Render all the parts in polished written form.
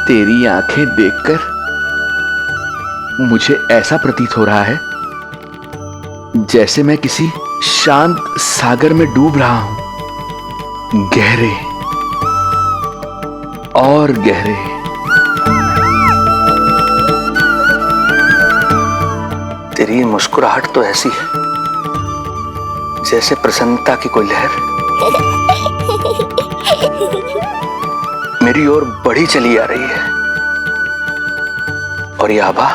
तेरी आंखें देखकर मुझे ऐसा प्रतीत हो रहा है जैसे मैं किसी शांत सागर में डूब रहा हूं, गहरे और गहरे। तेरी मुस्कुराहट तो ऐसी है जैसे प्रसन्नता की कोई लहर मेरी ओर बढ़ी चली आ रही है। और ये आभा,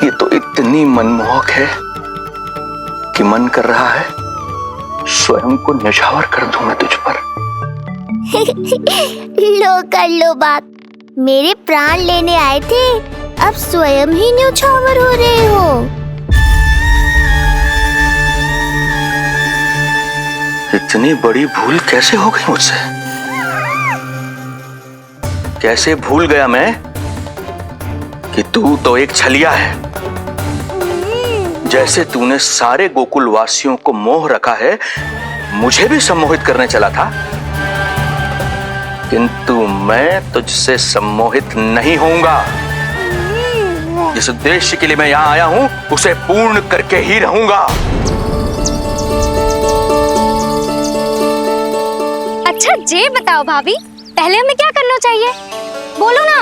ये तो इतनी मनमोहक है कि मन कर रहा है स्वयं को न्यौछावर कर दूं मैं तुझ पर। लो कर लो बात, मेरे प्राण लेने आए थे, अब स्वयं ही न्यौछावर हो रहे हो। इतनी बड़ी भूल कैसे हो गई मुझसे? कैसे भूल गया मैं कि तू तो एक छलिया है। जैसे तूने सारे गोकुल वासियों को मोह रखा है, मुझे भी सम्मोहित करने चला था, किंतु मैं तुझसे सम्मोहित नहीं होऊंगा। जिस उद्देश्य के लिए मैं यहां आया हूं उसे पूर्ण करके ही रहूंगा। अच्छा ये बताओ भाभी, पहले हमें क्या करना चाहिए? बोलो ना,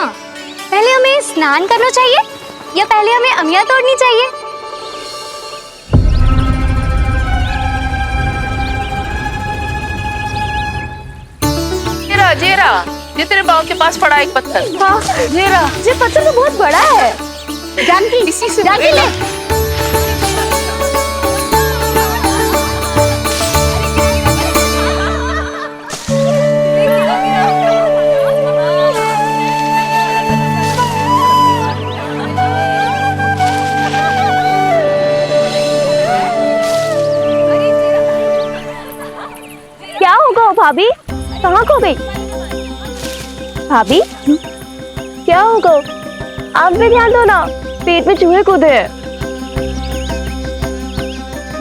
पहले हमें स्नान करना चाहिए या पहले हमें अमिया तोड़नी चाहिए? जेरा, ये तेरे बाव के पास पड़ा एक पत्थर। हाँ, ये पत्थर तो बहुत बड़ा है। जानकी, इसी से जानकी ले। क्या होगा भाभी? कहाँ खो गई भाभी? क्या होगा? आप भी ध्यान दो ना, पेट में चूहे कूदे हैं।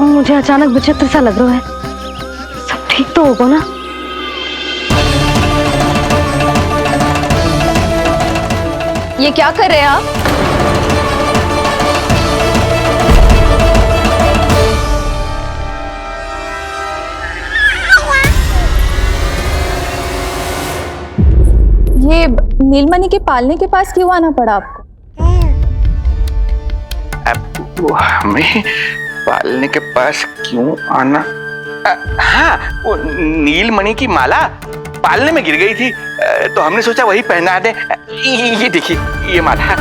मुझे अचानक विचित्र सा लग रहा है। सब ठीक तो होगा ना? ये क्या कर रहे हैं आप? ये नीलमणि के पालने के पास क्यों आना पड़ा आपको? वो हमें पालने के पास क्यों आना? हाँ, वो नीलमणि की माला पालने में गिर गई थी, तो हमने सोचा वही पहना दे। ये देखिए, ये माला।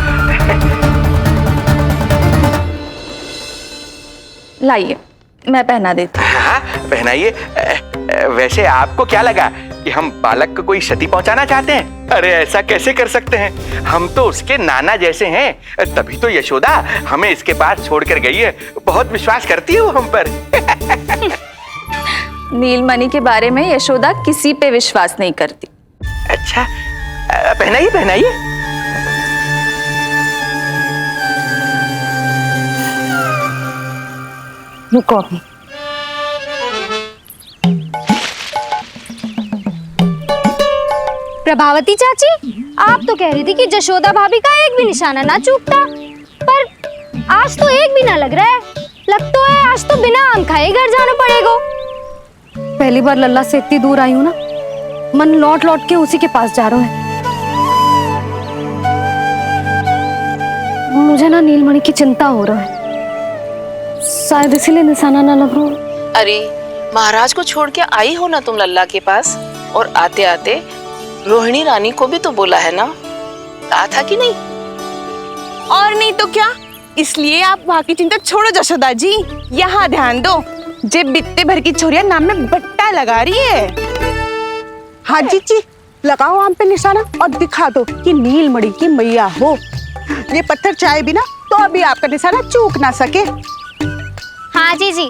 लाइए, मैं पहना देती हूँ। हाँ, पहनाइए। वैसे आपको क्या लगा कि हम बालक को कोई क्षति पहुंचाना चाहते हैं? अरे ऐसा कैसे कर सकते हैं? हम तो उसके नाना जैसे हैं, तभी तो यशोदा हमें इसके पास छोड़कर गई है। बहुत विश्वास करती है वो हम पर। नीलमणि के बारे में यशोदा किसी पे विश्वास नहीं करती। अच्छा, पहनाइए पहनाइए। रुको अभी। प्रभावती चाची, आप तो कह रही थी कि जशोदा भाभी का एक भी निशाना ना चूकता, पर आज तो एक भी ना लग रहा है। लग तो है आज तो बिना आम खाए घर जाना पड़ेगा। पहली बार लल्ला से इतनी दूर आई हूँ ना, मन लौट लौट के उसी के पास जा रहा है। मुझे ना नीलमणि की चिंता हो रहा है, शायद इसीलिए निशाना ना लग रहा। अरे महाराज को छोड़ के आई हो ना तुम लल्ला के पास, और आते आते रोहिणी रानी को भी तो बोला है ना, कहा था कि नहीं? और नहीं तो क्या, इसलिए आप वहाँ की चिंता छोड़ो जशोदा जी, यहाँ ध्यान दो। जे बित्ते भर की छोरिया नाम में बट्टा लगा रही है। हाँ जी, लगाओ आम पे निशाना और दिखा दो कि नीलमणि की मैया हो। ये पत्थर चाहे भी ना तो अभी आपका निशाना चूक ना सके। हाँ जी,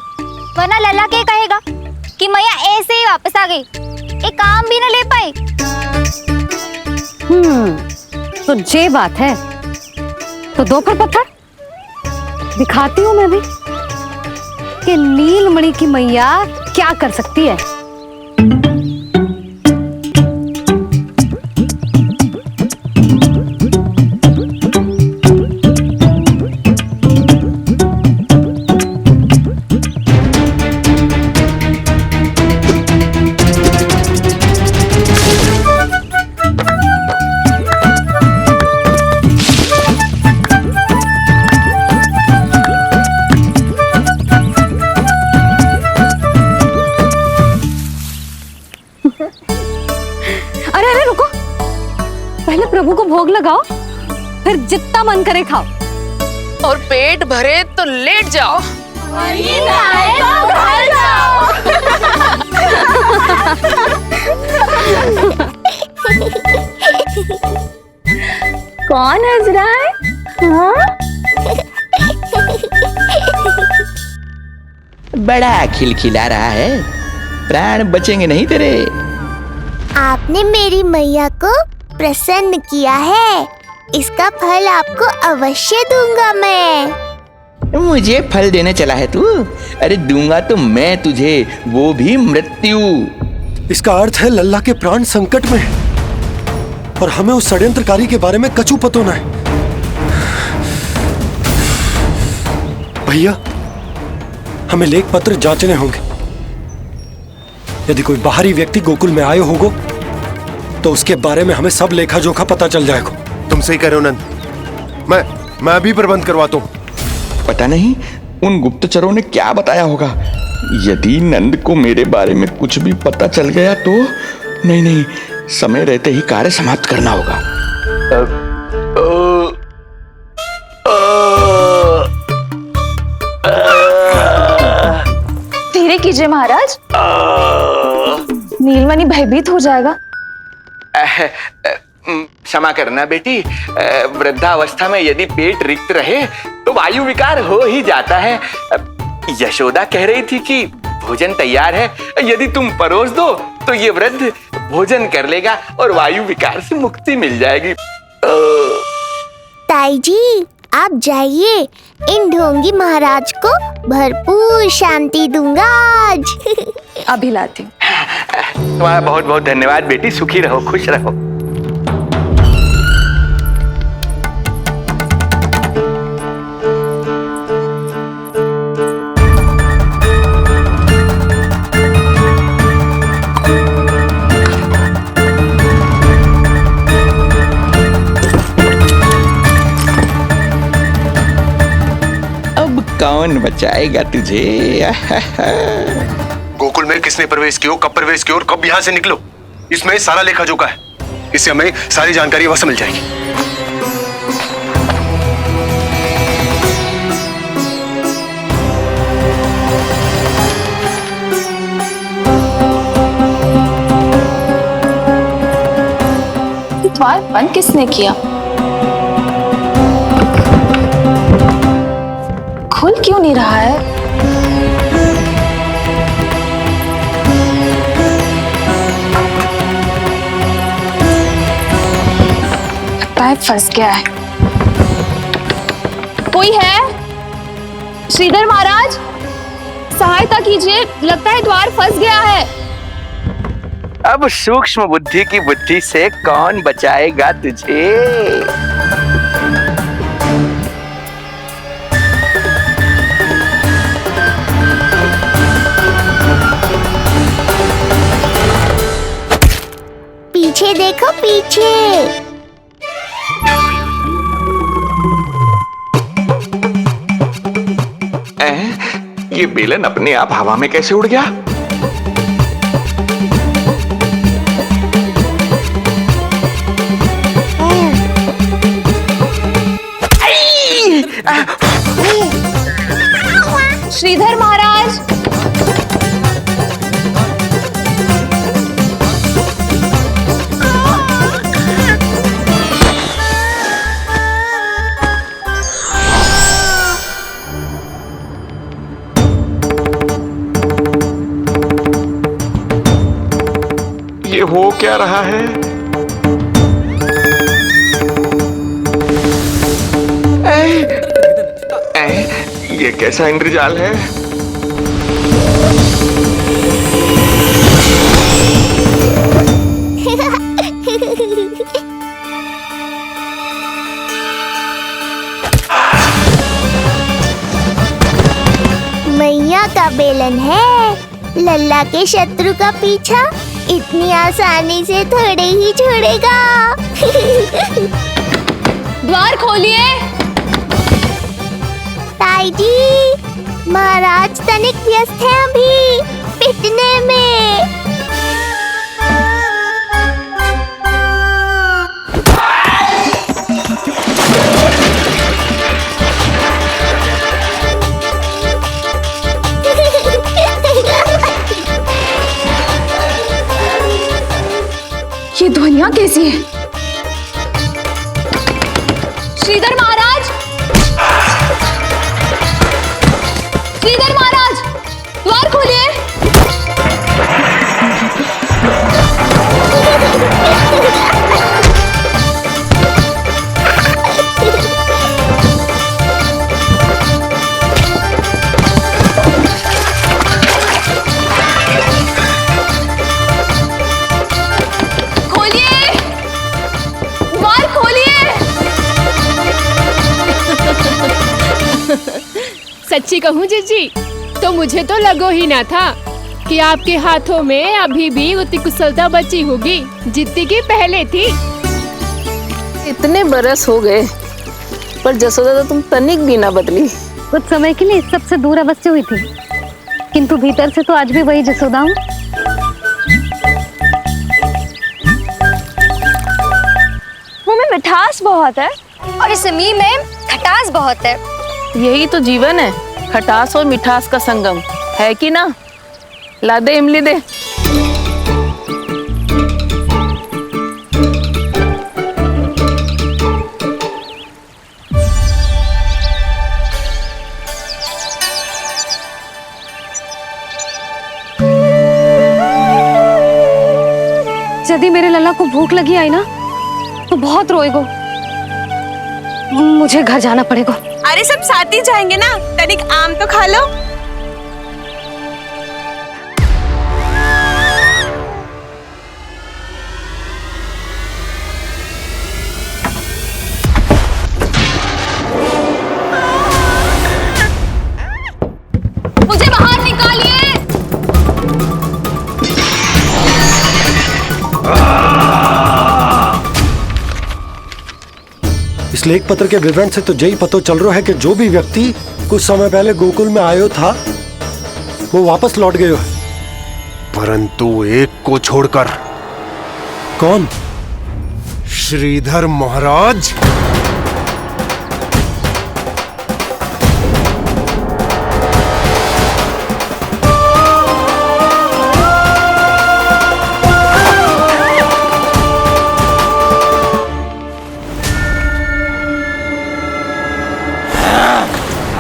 वरना लल्ला क्या कहेगा कि मैया ऐसे ही वापस आ गई, एक काम भी ना ले पाई। तो ये बात है, तो दो पर पत्थर दिखाती हूँ मैं भी कि नीलमणि की मैया क्या कर सकती है। प्रभु को भोग लगाओ, फिर जितना मन करे खाओ। और पेट भरे तो लेट जाओ। कौन हंस रहा है? बड़ा खिलखिला रहा है, प्राण बचेंगे नहीं तेरे। आपने मेरी मैया को प्रसन्न किया है, इसका फल आपको अवश्य दूंगा मैं। मुझे फल देने चला है तू? अरे दूंगा तो मैं तुझे, वो भी मृत्यु। इसका अर्थ है लल्ला के प्राण संकट में है और हमें उस षड्यंत्रकारी के बारे में कचू पतोना है। भैया, हमें लेख पत्र जांचने होंगे। यदि कोई बाहरी व्यक्ति गोकुल में आए होगो तो उसके बारे में हमें सब लेखा जोखा पता चल जाएगा। तुम सही कह रहे हो नंद। मैं अभी प्रबंध करवाता हूँ। पता नहीं उन गुप्तचरों ने क्या बताया होगा। यदि नंद को मेरे बारे में कुछ भी पता चल गया तो नहीं, समय रहते ही कार्य समाप्त करना होगा। धीरे कीजिए महाराज, नीलमणि भयभीत हो जाएगा। क्षमा करना बेटी, वृद्धावस्था में यदि पेट रिक्त रहे तो वायु विकार हो ही जाता है। यशोदा कह रही थी कि भोजन तैयार है, यदि तुम परोस दो तो ये वृद्ध भोजन कर लेगा और वायु विकार से मुक्ति मिल जाएगी। ताई जी, आप जाइए, इन ढोंगी महाराज को भरपूर शांति दूंगा आज। अभी लाती हूँ। तुम्हारा बहुत बहुत धन्यवाद बेटी, सुखी रहो, खुश रहो। कौन बचाएगा तुझे? गोकुल में किसने प्रवेश किया, कब प्रवेश किया और कब यहाँ से निकलो, इसमें सारा लेखा जोखा है। इससे हमें सारी जानकारी वहां से मिल जाएगी। द्वार बंद किसने किया? खुल क्यों नहीं रहा है? लगता है फंस गया है। कोई है? श्रीधर महाराज, सहायता कीजिए, लगता है द्वार फंस गया है। अब सूक्ष्म बुद्धि की बुद्धि से कौन बचाएगा तुझे? पीछे देखो, पीछे। ये बेलन अपने आप हवा में कैसे उड़ गया? श्रीधर महाराज, ये हो क्या रहा है? ये कैसा इंद्रजाल है? मैया का बेलन है, लल्ला के शत्रु का पीछा इतनी आसानी से थोड़े ही छोड़ेगा। द्वार खोलिए। ताई जी, महाराज तनिक व्यस्त हैं अभी पिटने में। कैसी है? श्रीधर महाराज, श्रीधर महाराज, द्वार खोलिए। खोलिए, द्वार खोलिए। सच्ची कहूँ जीजी, तो मुझे तो लगो ही ना था कि आपके हाथों में अभी भी उतनी कुशलता बची होगी जितनी की पहले थी। इतने बरस हो गए पर जसोदा तो तुम तनिक भी ना बदली। कुछ समय के लिए सबसे दूर अवश्य हुई थी, किंतु भीतर से तो आज भी वही जसोदा हूँ। मुंह में मिठास बहुत है और इस मी में खटास बहुत है। यही तो जीवन है, खटास और मिठास का संगम है कि ना। ला दे इमली दे। यदि मेरे लल्ला को भूख लगी आई ना तो बहुत रोएगो। मुझे घर जाना पड़ेगा। अरे सब साथ ही जाएंगे ना, तनिक आम तो खा लो। मुझे बाहर निकालिए। इस लेख पत्र के विवरण से तो यही पता चल रहा है कि जो भी व्यक्ति कुछ समय पहले गोकुल में आयो था वो वापस लौट गयो है। परंतु एक को छोड़कर। कौन? श्रीधर महाराज।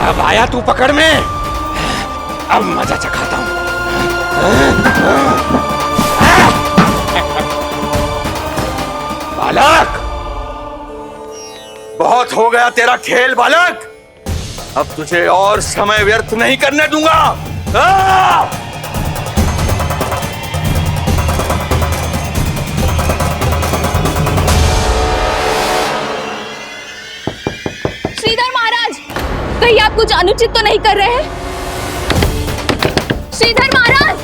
अब आया तू पकड़ में, अब मजा चखाता हूं। बालक, बहुत हो गया तेरा खेल बालक, अब तुझे और समय व्यर्थ नहीं करने दूंगा। श्रीधर महाराज, कहीं आप कुछ अनुचित तो नहीं कर रहे हैं? श्रीधर महाराज,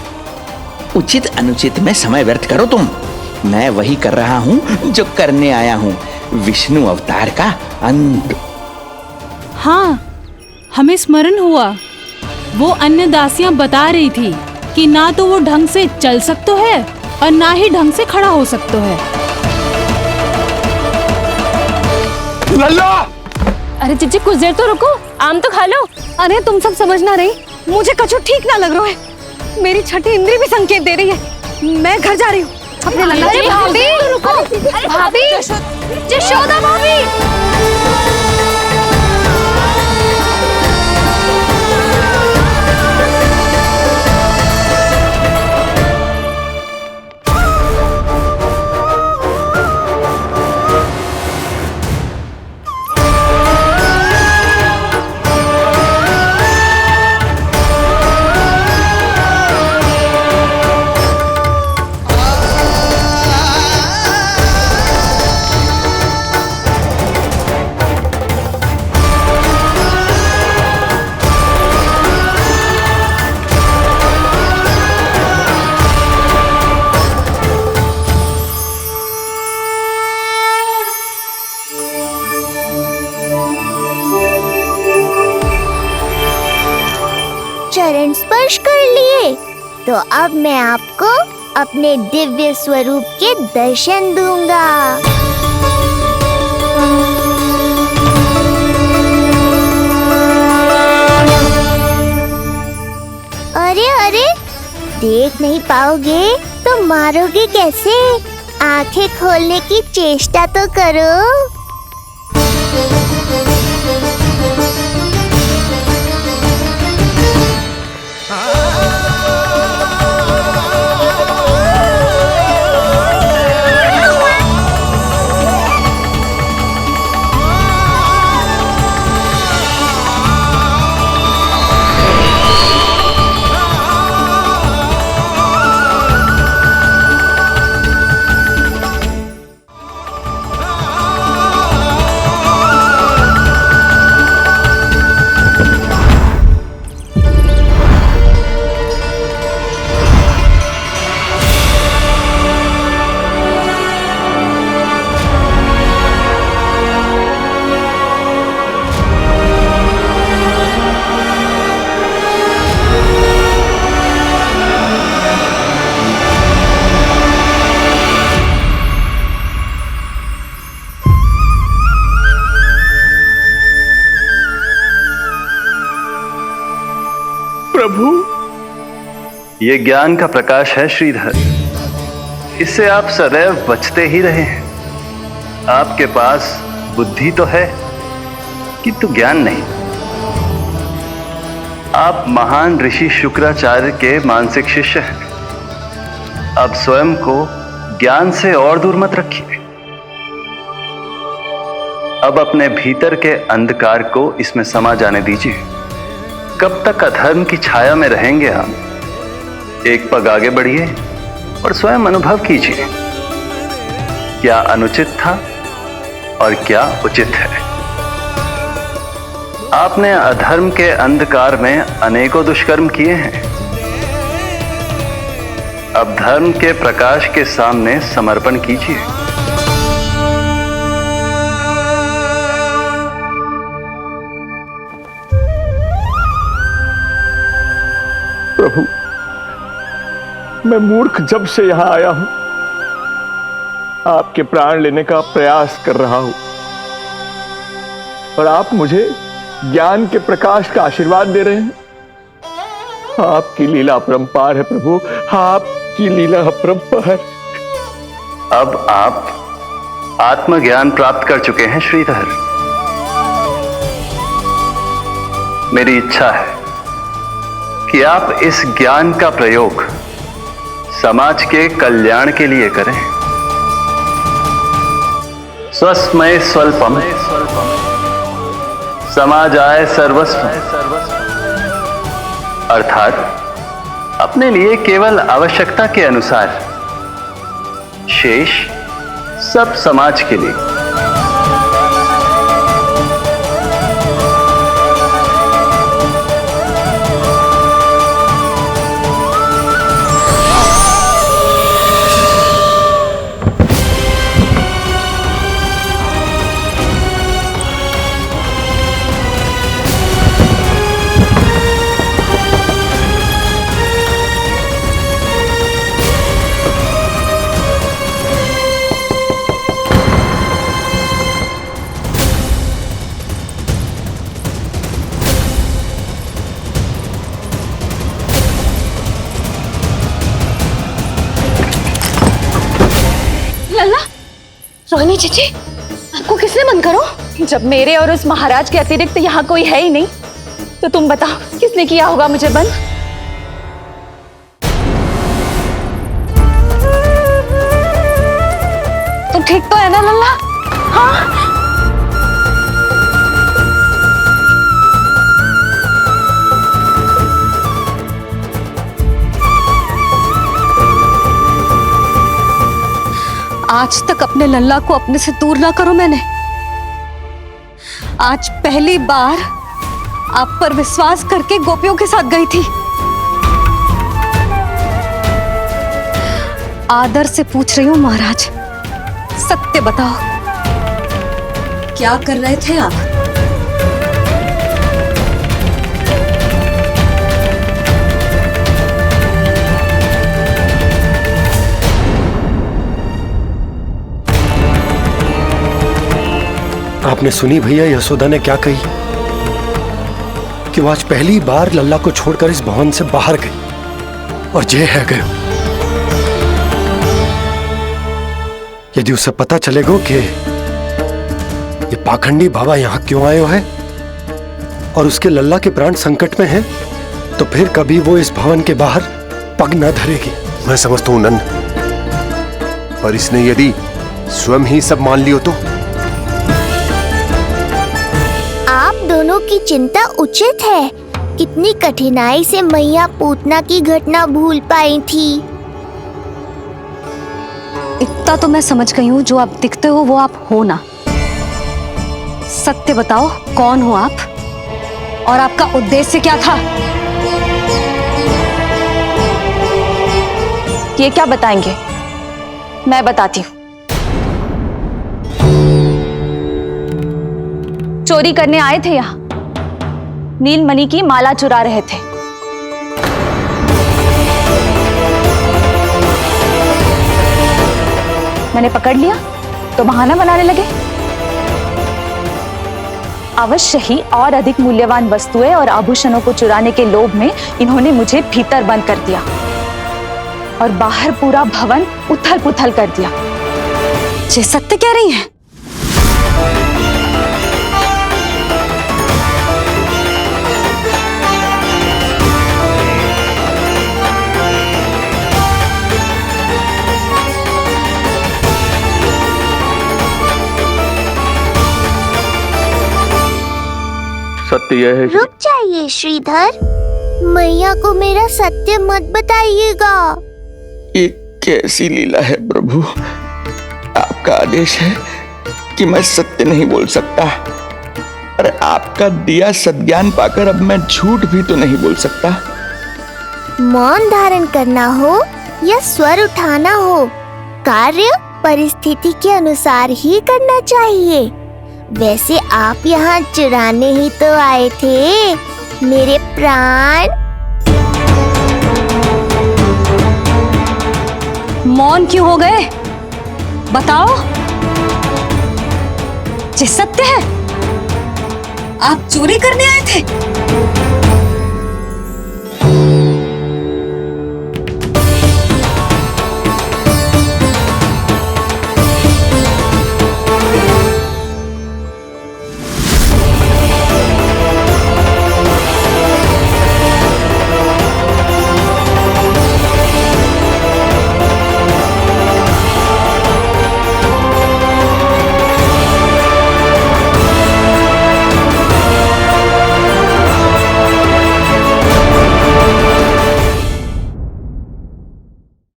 उचित अनुचित में समय व्यर्थ करो तुम, मैं वही कर रहा हूँ जो करने आया हूँ, विष्णु अवतार का अंत। हाँ, हमें स्मरण हुआ, वो अन्य दासियां बता रही थी कि ना तो वो ढंग से चल सकते है और ना ही ढंग से खड़ा हो सकते है। लल्ला! अरे जीजी कुछ देर तो रुको, आम तो खा लो। अरे तुम सब समझ ना रही, मुझे कछु ठीक ना लग रहा है। मेरी छठी इंद्री भी संकेत दे रही है। मैं घर जा रही हूँ अपने लल्ला। अरे भाभी रुको, अरे भाभी, जशोदा भाभी। चरण स्पर्श कर लिए तो अब मैं आपको अपने दिव्य स्वरूप के दर्शन दूंगा। अरे अरे, देख नहीं पाओगे तो मारोगे कैसे? आंखें खोलने की चेष्टा तो करो। प्रभु, ये ज्ञान का प्रकाश है श्रीधर। इससे आप सदैव बचते ही रहे हैं। आपके पास बुद्धि तो है किंतु ज्ञान नहीं। आप महान ऋषि शुक्राचार्य के मानसिक शिष्य हैं। अब स्वयं को ज्ञान से और दूर मत रखिए। अब अपने भीतर के अंधकार को इसमें समा जाने दीजिए। कब तक अधर्म की छाया में रहेंगे हम? एक पग आगे बढ़िए और स्वयं अनुभव कीजिए क्या अनुचित था और क्या उचित है। आपने अधर्म के अंधकार में अनेकों दुष्कर्म किए हैं। अब धर्म के प्रकाश के सामने समर्पण कीजिए। प्रभु, मैं मूर्ख जब से यहां आया हूं, आपके प्राण लेने का प्रयास कर रहा हूं और आप मुझे ज्ञान के प्रकाश का आशीर्वाद दे रहे हैं। आपकी लीला अपरंपार है प्रभु, आपकी लीला अपरंपार। अब आप आत्मज्ञान प्राप्त कर चुके हैं श्रीधर। मेरी इच्छा है कि आप इस ज्ञान का प्रयोग समाज के कल्याण के लिए करें। स्वस्मय स्वल्पम समाजाय सर्वस्व, अर्थात अपने लिए केवल आवश्यकता के अनुसार, शेष सब समाज के लिए। रोहिणी चीची, आपको किसने बंद करो? जब मेरे और उस महाराज के अतिरिक्त यहाँ कोई है ही नहीं, तो तुम बताओ किसने किया होगा मुझे बंद? तुम ठीक तो है ना लल्ला? हाँ? आज तक अपने लल्ला को अपने से दूर ना करो मैंने। आज पहली बार आप पर विश्वास करके गोपियों के साथ गई थी। आदर से पूछ रही हूं महाराज, सत्य बताओ, क्या कर रहे थे आप? आपने सुनी भैया यशोदा ने क्या कही कि वो आज पहली बार लल्ला को छोड़कर इस भवन से बाहर गई और जे है गए। यदि उसे पता चलेगा कि ये पाखंडी बाबा यहाँ क्यों आयो है और उसके लल्ला के प्राण संकट में हैं, तो फिर कभी वो इस भवन के बाहर पग न धरेगी। मैं समझता हूं नंद, पर इसने यदि स्वयं ही सब मान लियो तो? आप दोनों की चिंता उचित है। कितनी कठिनाई से मैया पूतना की घटना भूल पाई थी। इतना तो मैं समझ गई हूँ, जो आप दिखते हो वो आप हो ना। सत्य बताओ, कौन हो आप और आपका उद्देश्य क्या था? ये क्या बताएंगे, मैं बताती हूँ। चोरी करने आए थे यहाँ, नीलमणि की माला चुरा रहे थे। मैंने पकड़ लिया तो बहाना बनाने लगे। अवश्य ही और अधिक मूल्यवान वस्तुएं और आभूषणों को चुराने के लोभ में इन्होंने मुझे भीतर बंद कर दिया और बाहर पूरा भवन उथल पुथल कर दिया। ये सत्य कह रही हैं? सत्य यह है। रुक जाइए श्रीधर, मैया को मेरा सत्य मत बताइएगा। ये कैसी लीला है प्रभु, आपका आदेश है कि मैं सत्य नहीं बोल सकता। अरे आपका दिया सद्ज्ञान पाकर अब मैं झूठ भी तो नहीं बोल सकता। मौन धारण करना हो या स्वर उठाना हो, कार्य परिस्थिति के अनुसार ही करना चाहिए। वैसे आप यहाँ चुराने ही तो आए थे मेरे प्राण। मौन क्यों हो गए? बताओ, ये सत्य है? आप चोरी करने आए थे?